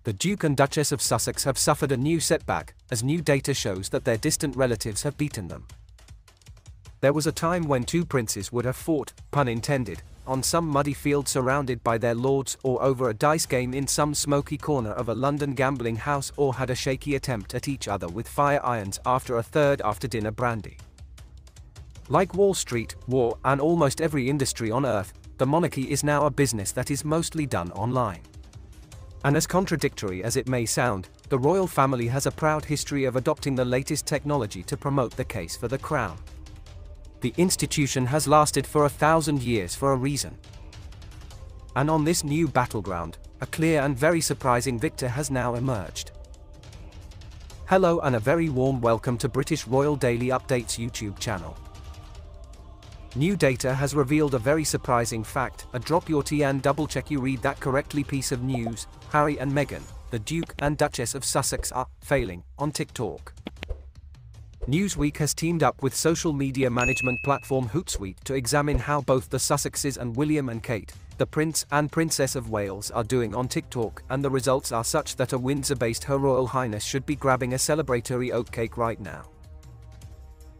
The Duke and Duchess of Sussex have suffered a new setback, as new data shows that their distant relatives have beaten them. There was a time when two princes would have fought, pun intended, on some muddy field surrounded by their lords, or over a dice game in some smoky corner of a London gambling house, or had a shaky attempt at each other with fire irons after a third after-dinner brandy. Like Wall Street, war, and almost every industry on earth, the monarchy is now a business that is mostly done online. And as contradictory as it may sound, the royal family has a proud history of adopting the latest technology to promote the case for the crown. The institution has lasted for 1,000 years for a reason. And on this new battleground, a clear and very surprising victor has now emerged. Hello and a very warm welcome to British Royal Daily Updates YouTube channel. New data has revealed a very surprising fact, a drop your tea and double check you read that correctly piece of news. Harry and Meghan, the Duke and Duchess of Sussex, are failing on TikTok. Newsweek has teamed up with social media management platform Hootsuite to examine how both the Sussexes and William and Kate, the Prince and Princess of Wales, are doing on TikTok, and the results are such that a Windsor-based Her Royal Highness should be grabbing a celebratory oatcake right now.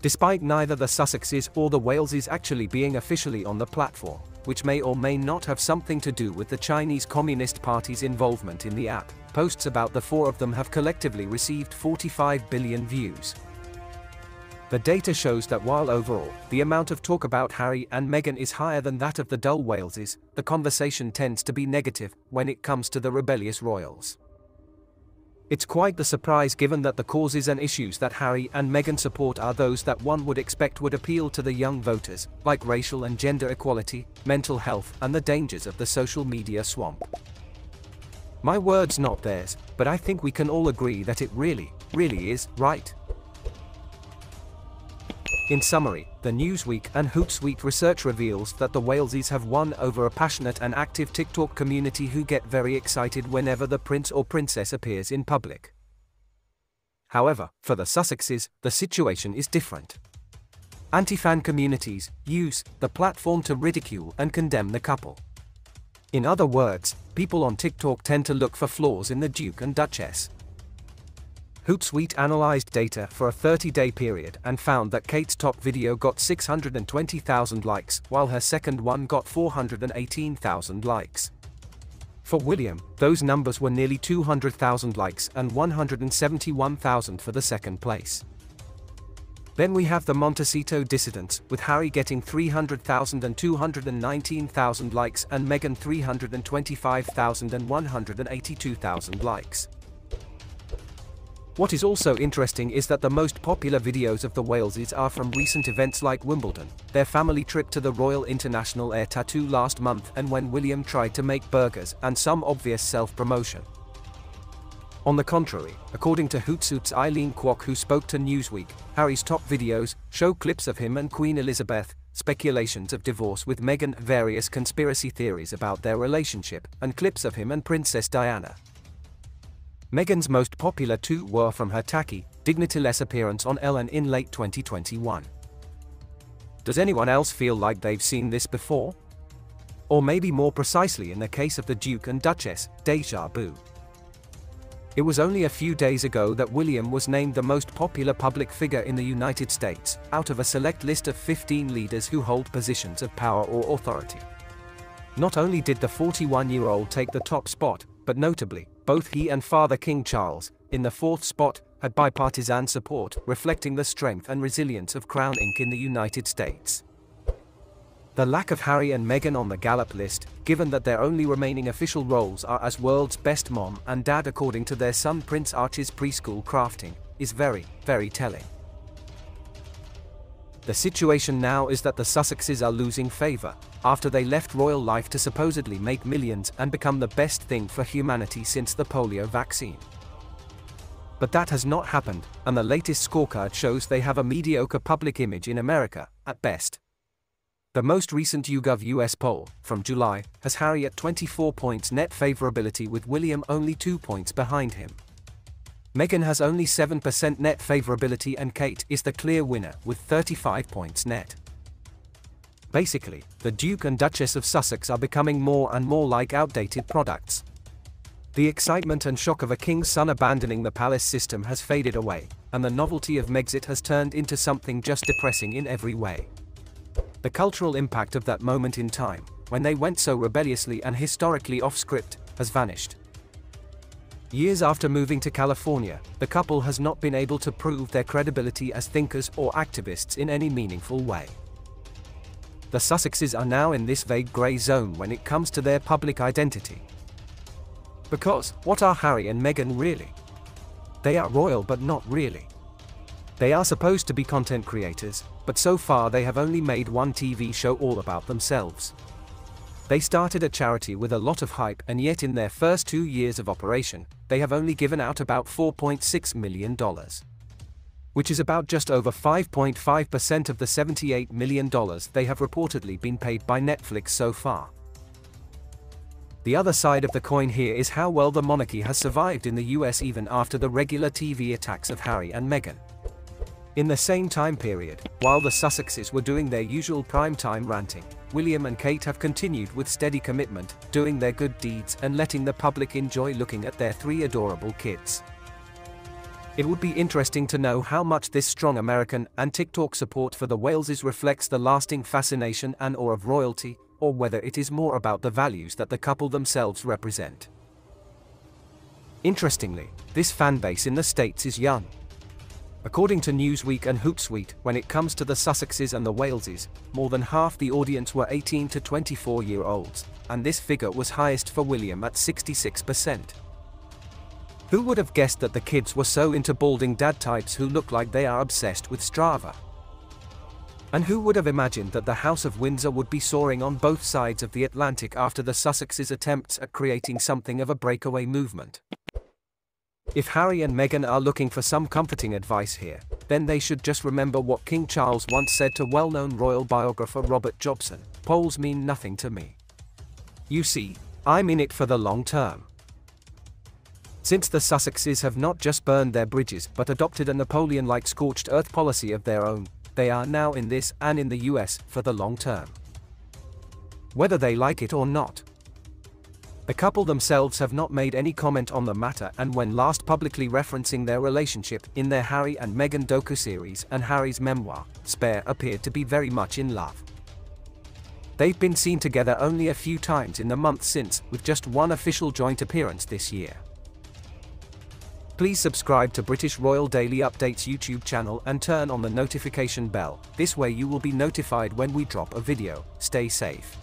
Despite neither the Sussexes or the Waleses actually being officially on the platform, which may or may not have something to do with the Chinese Communist Party's involvement in the app, posts about the four of them have collectively received 45 billion views. The data shows that while overall, the amount of talk about Harry and Meghan is higher than that of the dull Waleses, the conversation tends to be negative when it comes to the rebellious royals. It's quite the surprise given that the causes and issues that Harry and Meghan support are those that one would expect would appeal to the young voters, like racial and gender equality, mental health, and the dangers of the social media swamp. My words, not theirs, but I think we can all agree that it really is right. In summary, the Newsweek and Hootsuite research reveals that the Waleses have won over a passionate and active TikTok community who get very excited whenever the prince or princess appears in public. However, for the Sussexes, the situation is different. Anti-fan communities use the platform to ridicule and condemn the couple. In other words, people on TikTok tend to look for flaws in the Duke and Duchess. Hootsuite analyzed data for a 30-day period and found that Kate's top video got 620,000 likes, while her second one got 418,000 likes. For William, those numbers were nearly 200,000 likes and 171,000 for the second place. Then we have the Montecito dissidents, with Harry getting 300,000 and 219,000 likes and Meghan 325,000 and 182,000 likes. What is also interesting is that the most popular videos of the Waleses are from recent events like Wimbledon, their family trip to the Royal International Air Tattoo last month, and when William tried to make burgers, and some obvious self-promotion. On the contrary, according to Hootsuite's Eileen Kwok, who spoke to Newsweek, Harry's top videos show clips of him and Queen Elizabeth, speculations of divorce with Meghan, various conspiracy theories about their relationship, and clips of him and Princess Diana. Meghan's most popular two were from her tacky, dignity-less appearance on Ellen in late 2021. Does anyone else feel like they've seen this before? Or maybe more precisely in the case of the Duke and Duchess, déjà vu. It was only a few days ago that William was named the most popular public figure in the United States, out of a select list of 15 leaders who hold positions of power or authority. Not only did the 41-year-old take the top spot, but notably, both he and Father King Charles, in the fourth spot, had bipartisan support, reflecting the strength and resilience of Crown Inc. in the United States. The lack of Harry and Meghan on the Gallup list, given that their only remaining official roles are as world's best mom and dad according to their son Prince Archie's preschool crafting, is very telling. The situation now is that the Sussexes are losing favor, after they left royal life to supposedly make millions and become the best thing for humanity since the polio vaccine. But that has not happened, and the latest scorecard shows they have a mediocre public image in America, at best. The most recent YouGov US poll, from July, has Harry at 24 points net favorability with William only 2 points behind him. Meghan has only 7% net favorability and Kate is the clear winner with 35 points net. Basically, the Duke and Duchess of Sussex are becoming more and more like outdated products. The excitement and shock of a king's son abandoning the palace system has faded away, and the novelty of Megxit has turned into something just depressing in every way. The cultural impact of that moment in time, when they went so rebelliously and historically off-script, has vanished. Years after moving to California, the couple has not been able to prove their credibility as thinkers or activists in any meaningful way. The Sussexes are now in this vague grey zone when it comes to their public identity. Because, what are Harry and Meghan really? They are royal but not really. They are supposed to be content creators, but so far they have only made one TV show all about themselves. They started a charity with a lot of hype, and yet in their first 2 years of operation, they have only given out about $4.6 million. Which is about just over 5.5% of the $78 million they have reportedly been paid by Netflix so far. The other side of the coin here is how well the monarchy has survived in the US even after the regular TV attacks of Harry and Meghan. In the same time period, while the Sussexes were doing their usual primetime ranting, William and Kate have continued with steady commitment, doing their good deeds and letting the public enjoy looking at their 3 adorable kids. It would be interesting to know how much this strong American and TikTok support for the Waleses reflects the lasting fascination and awe of royalty, or whether it is more about the values that the couple themselves represent. Interestingly, this fanbase in the States is young. According to Newsweek and Hootsuite, when it comes to the Sussexes and the Waleses, more than half the audience were 18 to 24-year-olds, and this figure was highest for William at 66%. Who would have guessed that the kids were so into balding dad types who look like they are obsessed with Strava? And who would have imagined that the House of Windsor would be soaring on both sides of the Atlantic after the Sussexes' attempts at creating something of a breakaway movement? If Harry and Meghan are looking for some comforting advice here, then they should just remember what King Charles once said to well-known royal biographer Robert Jobson: "Polls mean nothing to me. You see, I'm in it for the long term." Since the Sussexes have not just burned their bridges but adopted a Napoleon-like scorched earth policy of their own, they are now in this and in the US for the long term. Whether they like it or not. The couple themselves have not made any comment on the matter, and when last publicly referencing their relationship in their Harry and Meghan docuseries and Harry's memoir, Spare appeared to be very much in love. They've been seen together only a few times in the month since, with just one official joint appearance this year. Please subscribe to British Royal Daily Updates YouTube channel and turn on the notification bell. This way you will be notified when we drop a video. Stay safe.